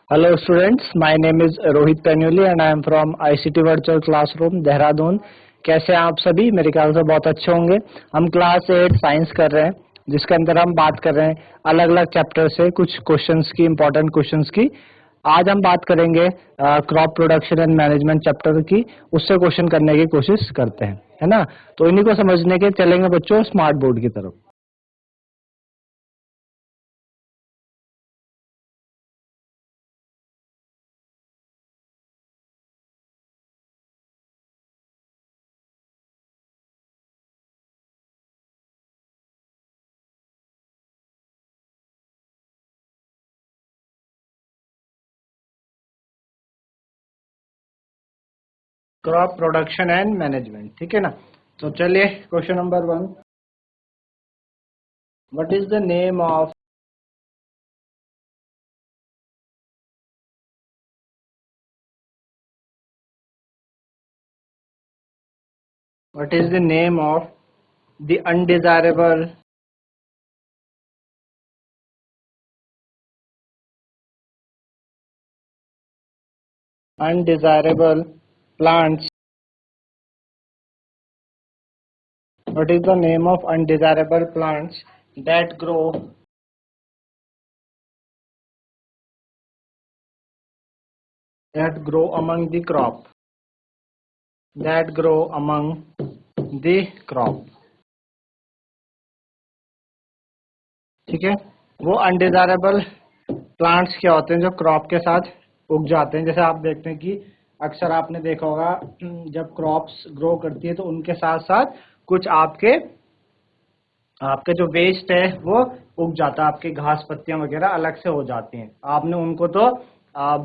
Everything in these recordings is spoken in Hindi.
Hello students, my name is Rohit Panyuli and I am from ICT Virtual Classroom Dehradun. कैसे हैं आप सभी? मेरे ख्याल से बहुत अच्छे होंगे। हम क्लास 8 साइंस कर रहे हैं, जिसके अंदर हम बात कर रहे हैं अलग अलग चैप्टर से कुछ क्वेश्चंस की, इंपॉर्टेंट क्वेश्चंस की। आज हम बात करेंगे crop production and management chapter की, उससे क्वेश्चन करने की कोशिश करते हैं, है ना। तो इन्हीं को समझने के चलेंगे बच्चों स्मार्ट बोर्ड की तरफ। क्रॉप प्रोडक्शन एंड मैनेजमेंट, ठीक है ना। तो चलिए question number 1, what is the name of what is the name of the undesirable plants? What is the name of undesirable plants that grow among the crop? That grow among the crop, ठीक है। वो अनडिजायरेबल प्लांट्स क्या होते हैं जो क्रॉप के साथ उग जाते हैं। जैसे आप देखते हैं कि अक्सर आपने देखा होगा जब क्रॉप्स ग्रो करती है तो उनके साथ साथ कुछ आपके आपके जो वेस्ट है वो उग जाता है, आपकी घास पत्तियां वगैरह अलग से हो जाती हैं। आपने उनको तो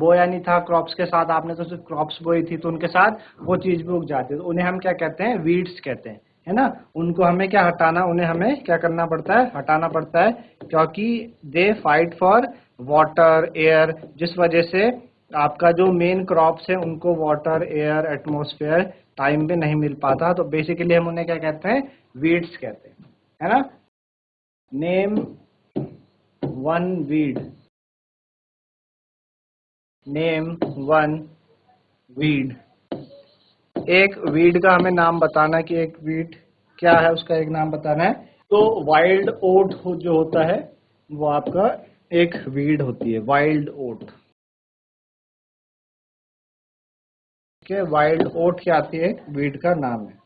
बोया नहीं था क्रॉप्स के साथ, आपने तो सिर्फ क्रॉप्स बोई थी, तो उनके साथ वो चीज भी उग जाती है। तो उन्हें हम क्या कहते हैं? वीड्स कहते हैं, है ना। उनको हमें क्या हटाना, उन्हें हमें क्या करना पड़ता है? हटाना पड़ता है, क्योंकि they fight for water air, जिस वजह से आपका जो मेन क्रॉप्स है उनको वाटर एयर एटमॉस्फेयर टाइम पे नहीं मिल पाता। तो बेसिकली हम उन्हें क्या कहते हैं? वीड्स कहते हैं, है ना। Name one weed, name one weed. एक वीड का हमें नाम बताना कि एक वीड क्या है, उसका एक नाम बताना है। तो वाइल्ड ओट जो होता है वो आपका एक वीड होती है, वाइल्ड ओट। के वाइल्ड ओट क्या आती है? वीड का नाम है।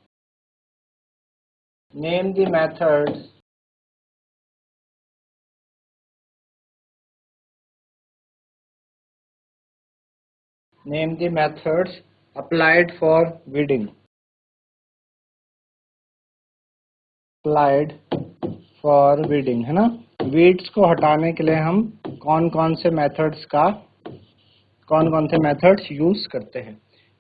Name the methods, name the methods applied for weeding, applied for weeding, है ना। वीड्स को हटाने के लिए हम कौन कौन से मेथड्स यूज करते हैं।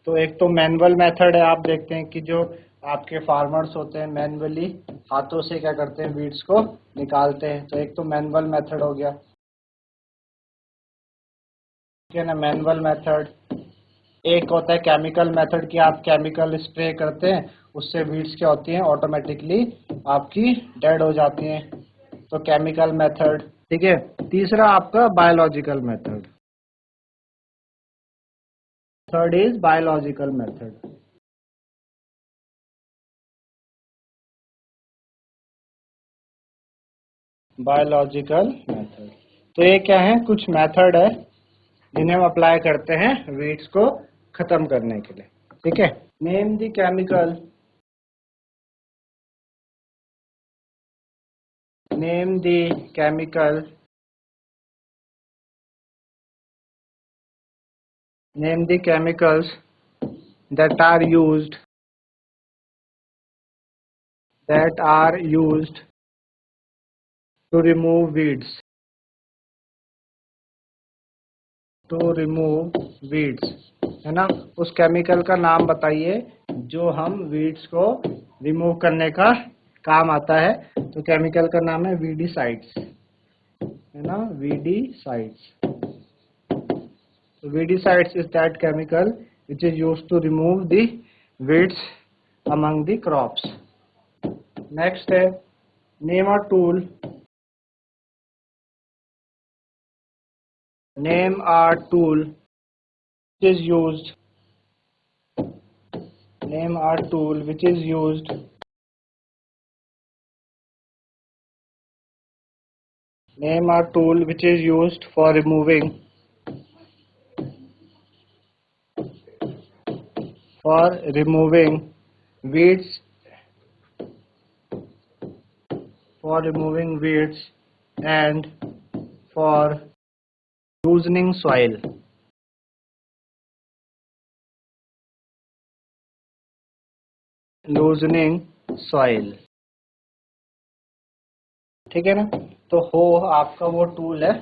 तो एक तो मैनुअल मेथड है। आप देखते हैं कि जो आपके फार्मर्स होते हैं मैनुअली हाथों से क्या करते हैं? वीड्स को निकालते हैं। तो एक तो मैनुअल मेथड हो गया, ठीक है ना, मैनुअल मेथड। एक होता है केमिकल मेथड कि आप केमिकल स्प्रे करते हैं, उससे वीड्स क्या होती हैं? ऑटोमेटिकली आपकी डेड हो जाती हैं। तो केमिकल मेथड, ठीक है। तीसरा आपका biological method, third is biological method. Biological method, तो ये क्या है? कुछ मेथड है जिन्हें हम अप्लाई करते हैं वीड्स को खत्म करने के लिए, ठीक है। Name the chemical, name the chemical, name the chemicals that are used, that are used to remove weeds, to remove weeds, है ना। उस केमिकल का नाम बताइए जो हम वीड्स को रिमूव करने का काम आता है। तो केमिकल का नाम है वीडीसाइड्स, है ना, weedicides. Weedicides is that chemical which is used to remove the weeds among the crops. Next है name a tool, Name a tool which is used. Name a tool which is used. Name a tool which is used for removing weeds, for removing weeds and for loosening soil. Loosening soil. ठीक है ना। तो हो आपका वो टूल है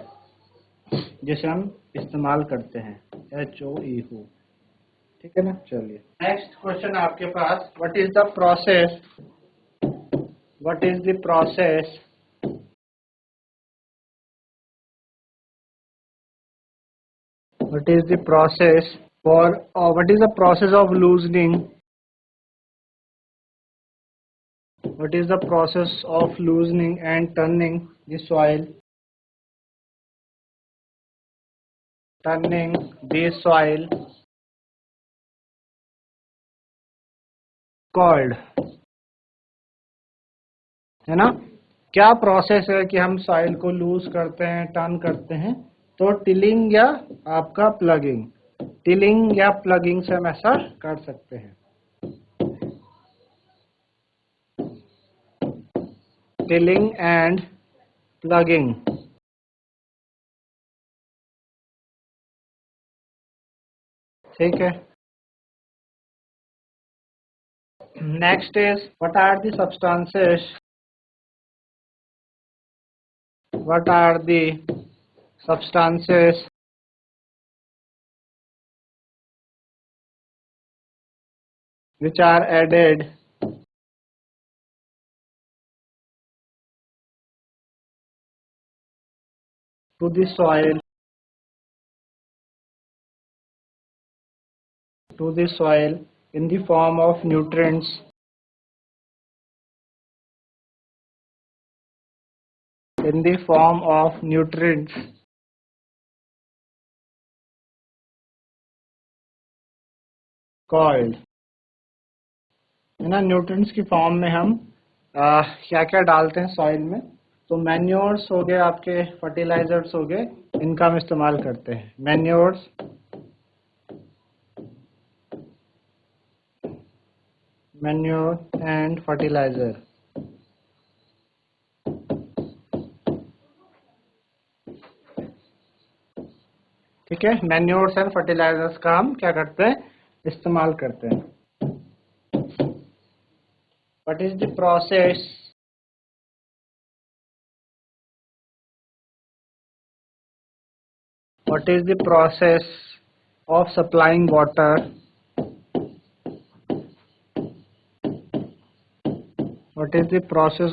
जिसे हम इस्तेमाल करते हैं, HOE हो। ठीक है ना। चलिए नेक्स्ट क्वेश्चन आपके पास, what is the process what is the process what is the process for what is the process of loosening what is the process of loosening and turning the soil called, है ना। क्या प्रोसेस है कि हम सॉइल को लूज करते हैं, टर्न करते हैं? तो टिलिंग या आपका प्लगिंग, टिलिंग या प्लगिंग से हम ऐसा कर सकते हैं। Tilling and ploughing. ठीक है। Next is what are the substances what are the substances which are added to the soil in the form of nutrients called, है ना। न्यूट्रिएंट्स की फॉर्म में हम क्या क्या डालते हैं सॉइल में? तो मैन्योर्स हो गए, आपके फर्टिलाइजर्स हो गए, इनका हम इस्तेमाल करते हैं। Manures, manure and fertiliser. ठीक है। मैन्योर्स एंड फर्टिलाइजर्स का हम क्या करते हैं? इस्तेमाल करते हैं। What is the process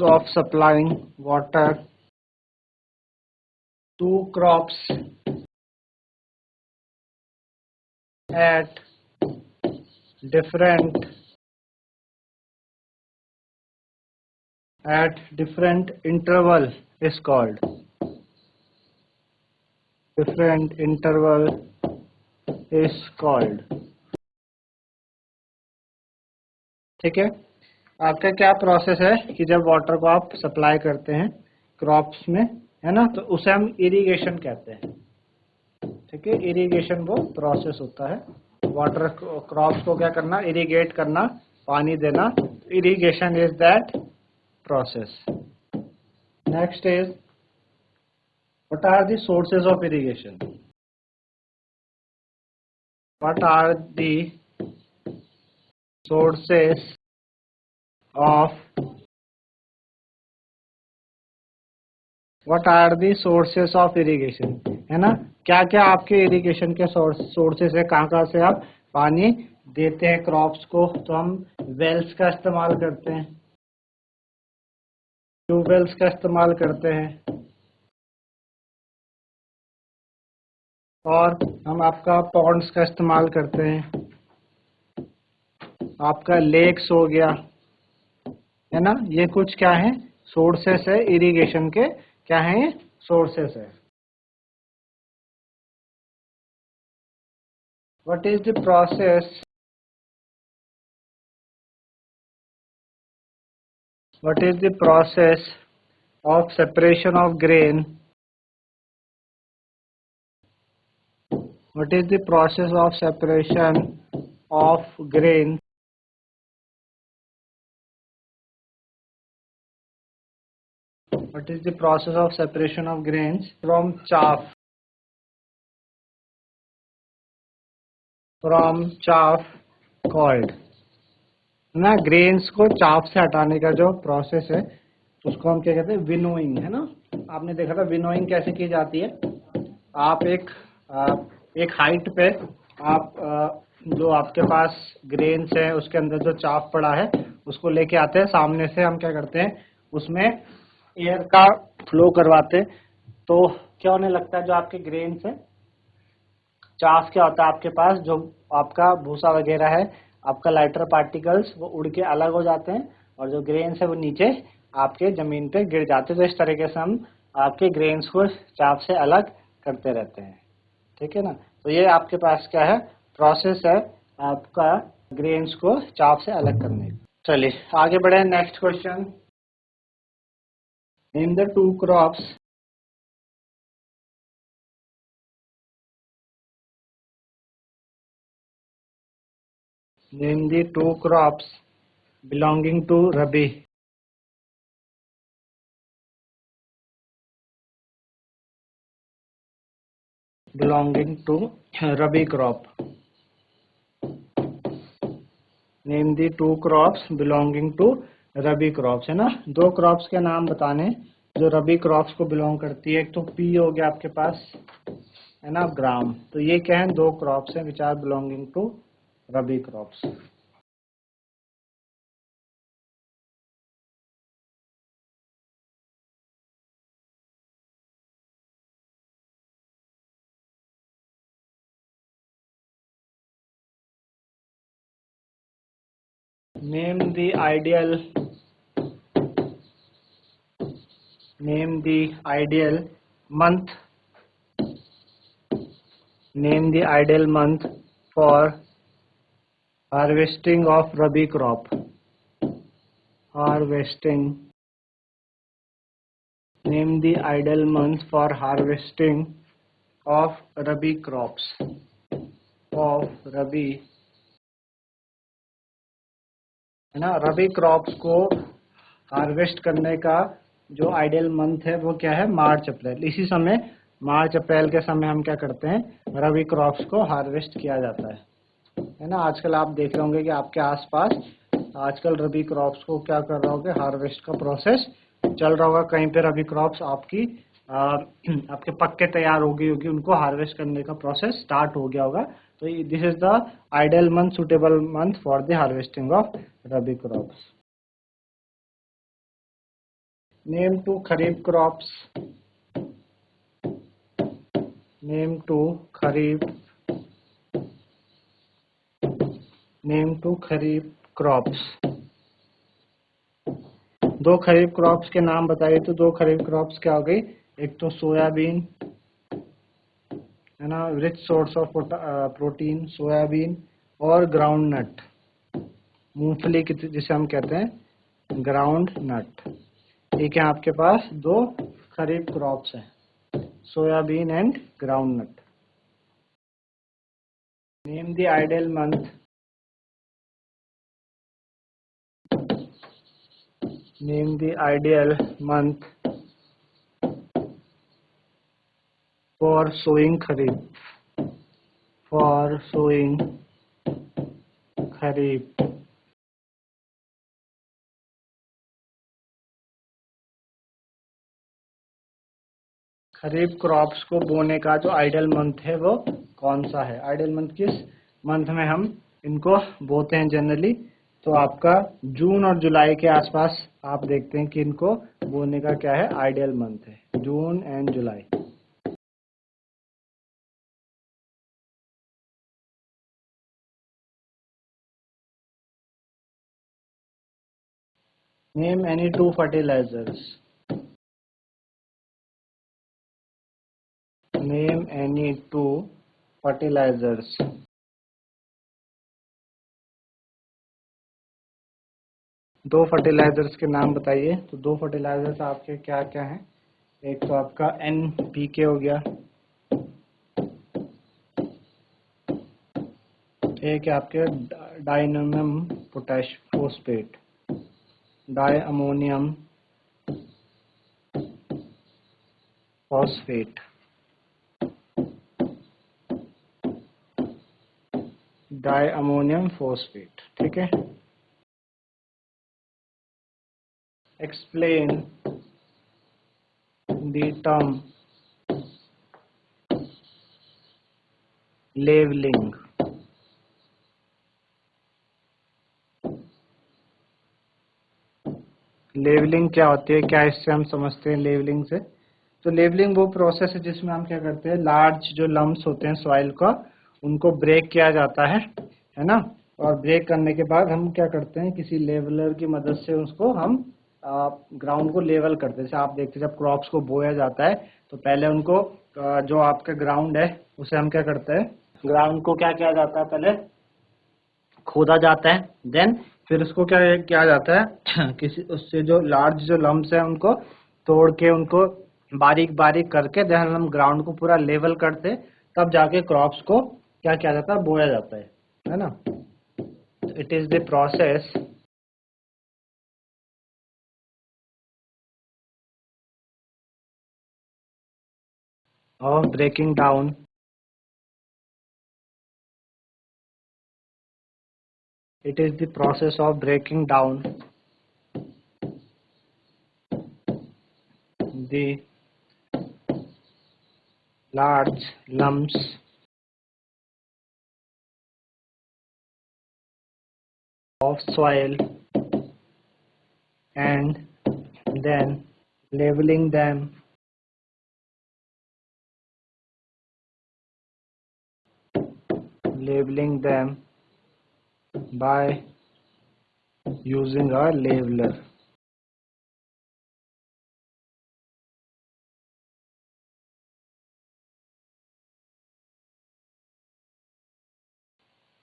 of supplying water to crops at different interval is called? Different interval is called। ठीक है। आपका क्या प्रोसेस है कि जब वाटर को आप सप्लाई करते हैं क्रॉप्स में, है ना, तो उसे हम इरिगेशन कहते हैं। ठीक है। इरिगेशन वो प्रोसेस होता है, वाटर क्रॉप्स को क्या करना? इरिगेट करना, पानी देना। Irrigation is that process. Next is what are the sources of irrigation? What are the sources of irrigation? है ना। क्या क्या आपके इरिगेशन के सोर्सेस है, कहाँ से आप पानी देते हैं क्रॉप्स को? तो हम वेल्स का इस्तेमाल करते हैं, ट्यूबवेल्स का इस्तेमाल करते हैं, और हम आपका पॉन्ड्स का इस्तेमाल करते हैं, आपका लेक्स हो गया, है ना। ये कुछ क्या है? सोर्सेस है इरिगेशन के। क्या है? सोर्सेस है। What is the process? What is the process of separation of grain? What is the process of separation of grain? What is the process of separation of grains from chaff? From chaff called, ना ग्रेन्स को चाफ से हटाने का जो प्रोसेस है उसको हम क्या कहते हैं? विनोइंग, है ना। आपने देखा था विनोइंग कैसे की जाती है। आप एक हाइट पे आप जो आपके पास ग्रेन्स है उसके अंदर जो चाफ पड़ा है उसको लेके आते हैं, सामने से हम क्या करते हैं उसमें एयर का फ्लो करवाते हैं, तो क्या होने लगता है जो आपके ग्रेन्स है, चाफ क्या होता है आपके पास जो आपका भूसा वगैरह है, आपका लाइटर पार्टिकल्स वो उड़ के अलग हो जाते हैं और जो ग्रेन्स है वो नीचे आपके जमीन पे गिर जाते हैं। तो इस तरीके से हम आपके ग्रेन्स को चाफ से अलग करते रहते हैं, ठीक है ना। तो ये आपके पास क्या है, प्रोसेस है आपका ग्रेन्स को चाफ से अलग करने का। चलिए आगे बढ़े, next question. Name the two crops Name the two crops belonging to Rabi. Belonging to Rabi crop. Name the two crops belonging to Rabi crops, है ना। दो क्रॉप्स के नाम बताने जो रबी क्रॉप्स को बिलोंग करती है। एक तो पी हो गया आपके पास, है ना, ग्राम। तो ये क्या है, दो क्रॉप्स हैं which are belonging to rabi crops. Name the ideal month. Name the ideal month for harvesting of Rabi crop. Harvesting. Name the ideal month for harvesting of Rabi crops. Of Rabi, है ना। रबी क्रॉप्स को हार्वेस्ट करने का जो आइडियल मंथ है वो क्या है, मार्च अप्रैल। इसी समय मार्च अप्रैल के समय हम क्या करते हैं, रबी क्रॉप्स को हार्वेस्ट किया जाता है ना। आजकल आप देख रहे होंगे कि आपके आसपास आजकल रबी क्रॉप्स को क्या कर रहा होगा, हार्वेस्ट का प्रोसेस चल रहा होगा। कहीं पे रबी क्रॉप्स आपके पक्के तैयार हो गई होगी, उनको हार्वेस्ट करने का प्रोसेस स्टार्ट हो गया होगा। तो this is the ideal month, suitable month for the harvesting of rabi crops. Name two kharif crops. Name two kharif crops. दो खरीफ क्रॉप्स के नाम बताइए। तो दो खरीफ क्रॉप्स क्या हो गई, एक तो सोयाबीन, है ना, rich source of protein, soybean, और ग्राउंड नट, मूंगफली की जिसे हम कहते हैं ग्राउंड नट। ठीक है, आपके पास दो खरीफ क्रॉप्स हैं, soybean and groundnut. Name the ideal month. Name the ideal month for sowing kharif. For sowing kharif. Kharif crops को बोने का जो आइडियल मंथ है वो कौन सा है, आइडियल मंथ किस मंथ में हम इनको बोते हैं जनरली। तो आपका जून और जुलाई के आसपास आप देखते हैं कि इनको बोने का क्या है, आइडियल मंथ है, June and July. Name any two fertilizers. Name any two fertilizers. दो फर्टिलाइजर्स के नाम बताइए। तो दो फर्टिलाइजर्स आपके क्या क्या हैं? एक तो आपका NPK हो गया, एक है आपके diammonium potash phosphate, di ammonium phosphate, di ammonium phosphate. ठीक है। Explain the term levelling. Levelling क्या होती है, क्या इससे हम समझते हैं लेवलिंग से? तो लेवलिंग वो प्रोसेस है जिसमें हम क्या करते हैं, लार्ज जो लम्स होते हैं सॉइल का, उनको ब्रेक किया जाता है ना। और ब्रेक करने के बाद हम क्या करते हैं, किसी लेवलर की मदद से उसको हम ग्राउंड को लेवल करते हैं। जैसे आप देखते हैं जब क्रॉप्स को बोया जाता है तो पहले उनको जो आपका ग्राउंड है उसे हम क्या करते हैं, ग्राउंड को क्या किया जाता है, पहले खोदा जाता है, देन फिर उसको क्या किया जाता है किसी उससे जो लार्ज जो लम्स है उनको तोड़ के उनको बारीक बारीक करके देन हम ग्राउंड को पूरा लेवल करते, तब जाके क्रॉप्स को क्या किया जाता है, बोया जाता है ना। It is the process of breaking down it is the process of breaking down the large lumps of soil and then leveling them by using a leveler.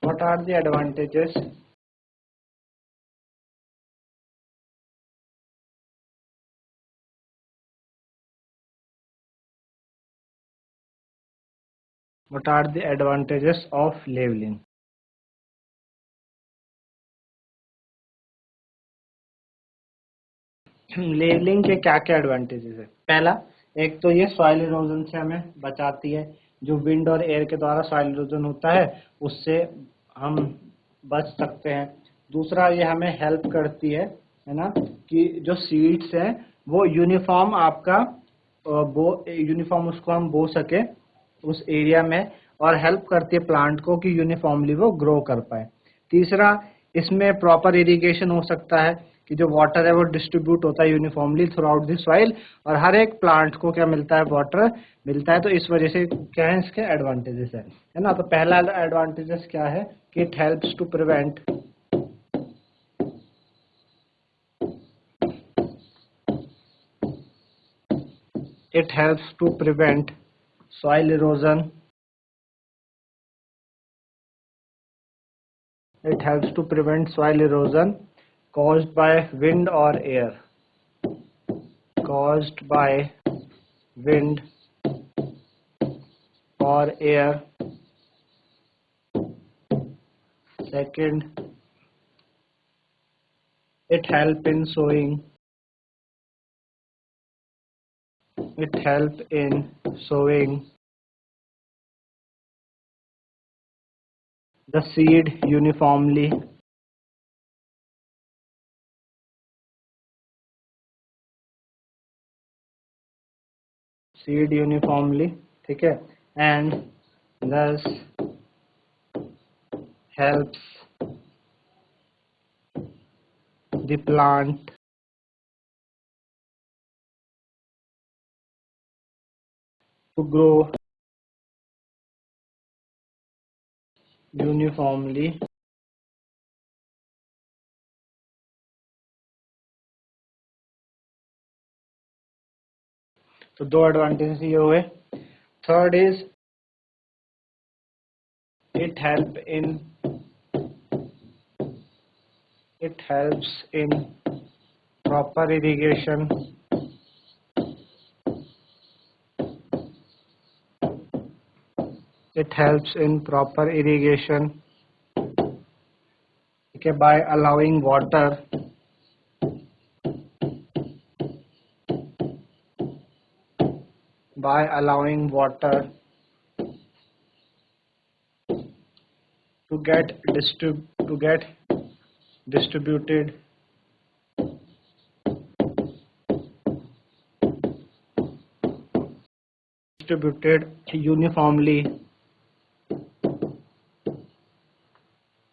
What are the advantages? What are the advantages of leveling? Levelling के क्या क्या एडवांटेजेस है? पहला, एक तो ये सॉइल इरोजन से हमें बचाती है। जो विंड और एयर के द्वारा सॉइल इरोजन होता है उससे हम बच सकते हैं। दूसरा, ये हमें हेल्प करती है ना, कि जो सीड्स हैं वो यूनिफॉर्म आपका बो यूनिफॉर्म उसको हम बो सके उस एरिया में, और हेल्प करती है प्लांट को कि यूनिफॉर्मली वो ग्रो कर पाए। तीसरा, इसमें प्रॉपर इरिगेशन हो सकता है कि जो वाटर है वो डिस्ट्रीब्यूट होता है uniformly through out the soil, और हर एक प्लांट को क्या मिलता है, वाटर मिलता है। तो इस वजह से क्या है, इसके एडवांटेजेस है ना। तो पहला एडवांटेजेस क्या है कि it helps to prevent it helps to prevent soil erosion. It helps to prevent soil erosion caused by wind or air. Caused by wind or air. Second, it help in sowing. It help in sowing the seed uniformly. Seed uniformly, ठीक है, and thus helps the plant to grow uniformly. तो दो एडवांटेजेस ये हुए। Third is it help in it helps in proper irrigation. It helps in proper irrigation, okay, by allowing water to get distributed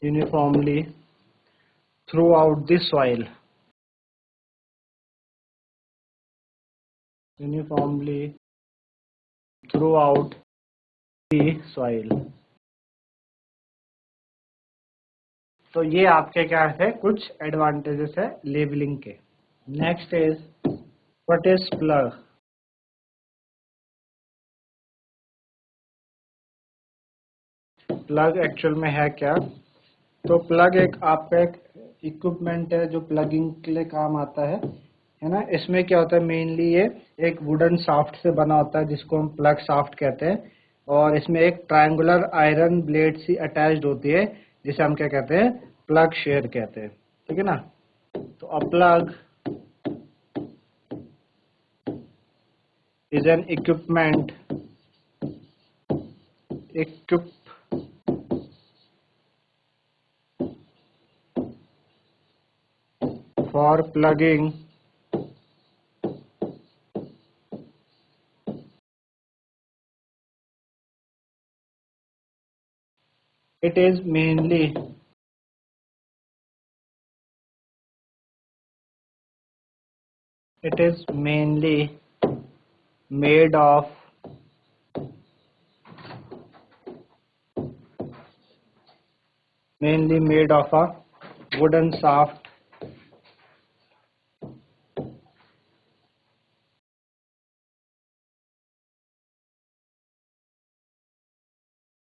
uniformly throughout the soil. Uniformly throughout the soil. तो ये आपके क्या है, कुछ एडवांटेजेस है लेबलिंग के. Next is what is plug. Plug actual में है क्या? तो प्लग एक आपका एक इक्विपमेंट है जो प्लगिंग के लिए काम आता है ना. इसमें क्या होता है, मेनली ये एक वुडन शाफ्ट से बना होता है जिसको हम प्लग शाफ्ट कहते हैं, और इसमें एक ट्रायंगुलर आयरन ब्लेड सी अटैच्ड होती है जिसे हम क्या कहते हैं, प्लग शेयर कहते हैं. ठीक है ना. तो a plug is an equipment for plugging it is mainly made of a wooden shaft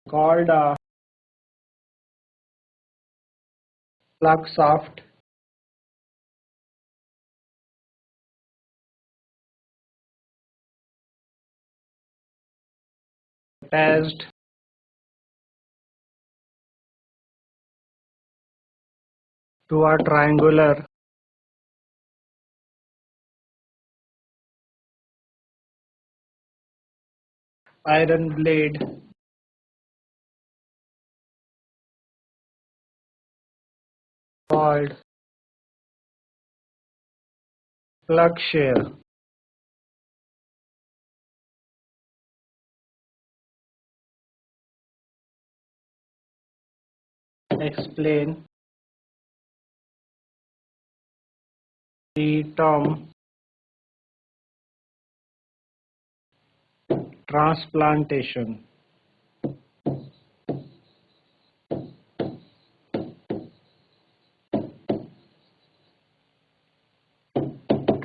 called a plug shaft attached to a triangular iron blade called plug shear. Explain the term transplantation.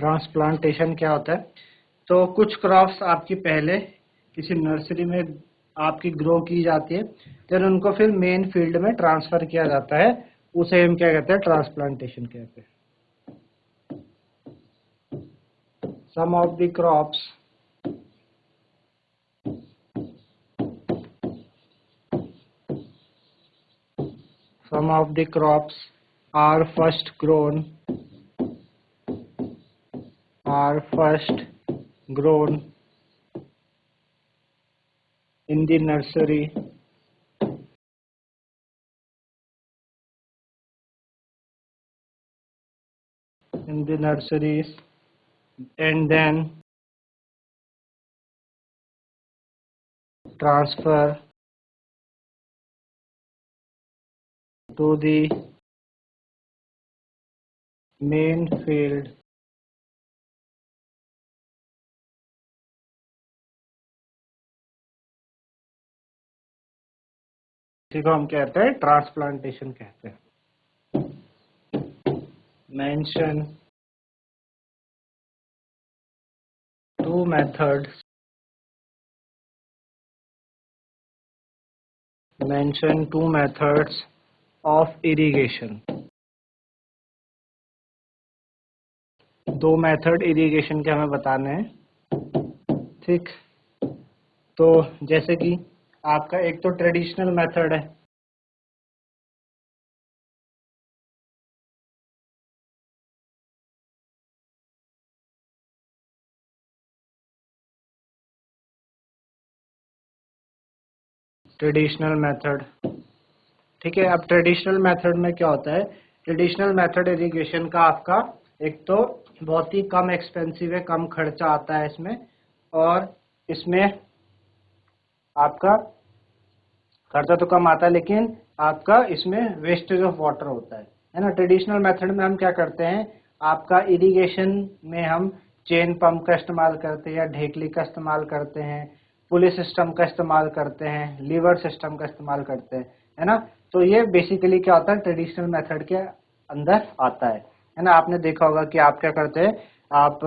Transplantation क्या होता है? तो कुछ क्रॉप्स आपकी पहले किसी नर्सरी में आपकी ग्रो की जाती है, फिर उनको फिर मेन फील्ड में ट्रांसफर किया जाता है, उसे हम क्या कहते हैं, ट्रांसप्लांटेशन कहते हैं. Some of the crops are first grown in the nursery nurseries and then transfer to the main field इसी को हम कहते हैं ट्रांसप्लांटेशन कहते हैं. Mention two methods of irrigation. दो मेथड इरिगेशन के हमें बताने हैं, ठीक। तो जैसे कि आपका एक तो ट्रेडिशनल मेथड है, ट्रेडिशनल मेथड, ठीक है। अब ट्रेडिशनल मेथड में क्या होता है, ट्रेडिशनल मेथड इरिगेशन का आपका एक तो बहुत ही कम एक्सपेंसिव है, कम खर्चा आता है इसमें, और इसमें आपका खर्चा तो कम आता है लेकिन आपका इसमें वेस्टेज ऑफ वाटर होता है ना। ट्रेडिशनल मेथड में हम क्या करते हैं, आपका इरिगेशन में हम चेन पंप का इस्तेमाल करते हैं या ढेकली का इस्तेमाल करते हैं, पुली सिस्टम का इस्तेमाल करते हैं, लीवर सिस्टम का इस्तेमाल करते हैं, है ना। तो ये बेसिकली क्या होता है, ट्रेडिशनल मेथड के अंदर आता है ना। आपने देखा होगा कि आप क्या करते हैं, आप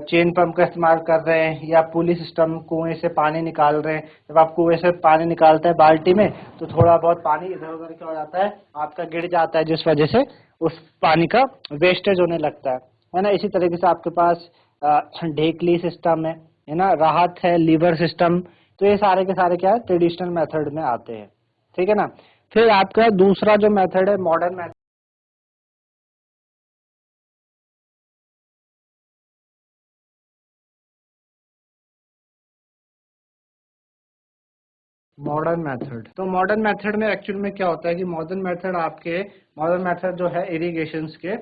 चेन पंप का इस्तेमाल कर रहे हैं या पुली सिस्टम, कुएं से पानी निकाल रहे हैं। जब आप कुएं से पानी निकालते हैं बाल्टी में, तो थोड़ा बहुत पानी इधर उधर क्या हो जाता है, आपका गिर जाता है, जिस वजह से उस पानी का वेस्टेज होने लगता है ना। इसी तरीके से आपके पास ढेकली सिस्टम है ना, राहत है, लीवर सिस्टम, तो ये सारे के सारे क्या है, ट्रेडिशनल मेथड में आते हैं, ठीक है ना। फिर आपका दूसरा जो मेथड है, मॉडर्न मेथड। मॉडर्न मेथड, तो मॉडर्न मेथड में एक्चुअल में क्या होता है कि मॉडर्न मेथड जो है इरिगेशंस के,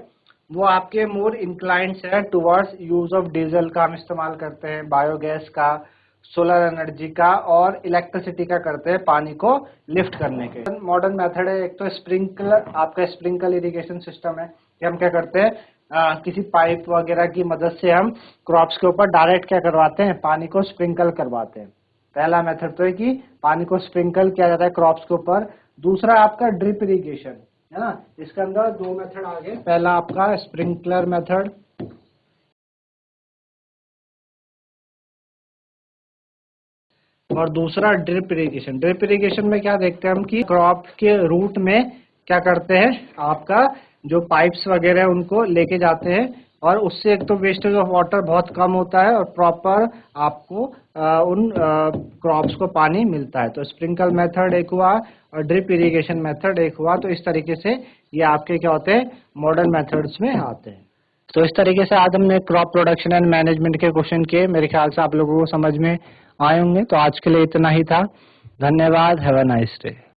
वो आपके मोर इंक्लाइंड है टुवर्ड्स यूज ऑफ डीजल का हम इस्तेमाल करते हैं, बायोगैस का, सोलर एनर्जी का और इलेक्ट्रिसिटी का करते हैं पानी को लिफ्ट करने के। मॉडर्न मेथड है एक तो स्प्रिंकलर, आपका स्प्रिंकल इरिगेशन सिस्टम है कि हम क्या करते हैं, किसी पाइप वगैरह की मदद से हम क्रॉप्स के ऊपर डायरेक्ट क्या करवाते हैं, पानी को स्प्रिंकल करवाते हैं। पहला मेथड तो है कि पानी को स्प्रिंकल किया जाता है क्रॉप्स के ऊपर। दूसरा आपका ड्रिप इरिगेशन है ना, इसके अंदर दो मेथड आ गए, पहला आपका स्प्रिंकलर मेथड और दूसरा ड्रिप इरिगेशन। ड्रिप इरिगेशन में क्या देखते हैं हम कि क्रॉप के रूट में क्या करते हैं, आपका जो पाइप्स वगैरह है उनको लेके जाते हैं, और उससे एक तो वेस्टेज ऑफ वाटर बहुत कम होता है और प्रॉपर आपको उन क्रॉप्स को पानी मिलता है। तो स्प्रिंकल मेथड एक हुआ और ड्रिप इरिगेशन मेथड एक हुआ। तो इस तरीके से ये आपके क्या होते हैं, मॉडर्न मेथड्स में आते हैं। तो इस तरीके से आज हमने क्रॉप प्रोडक्शन एंड मैनेजमेंट के क्वेश्चन किए, मेरे ख्याल से आप लोगों को समझ में आए होंगे। तो आज के लिए इतना ही था, धन्यवाद, हैव अ नाइस डे।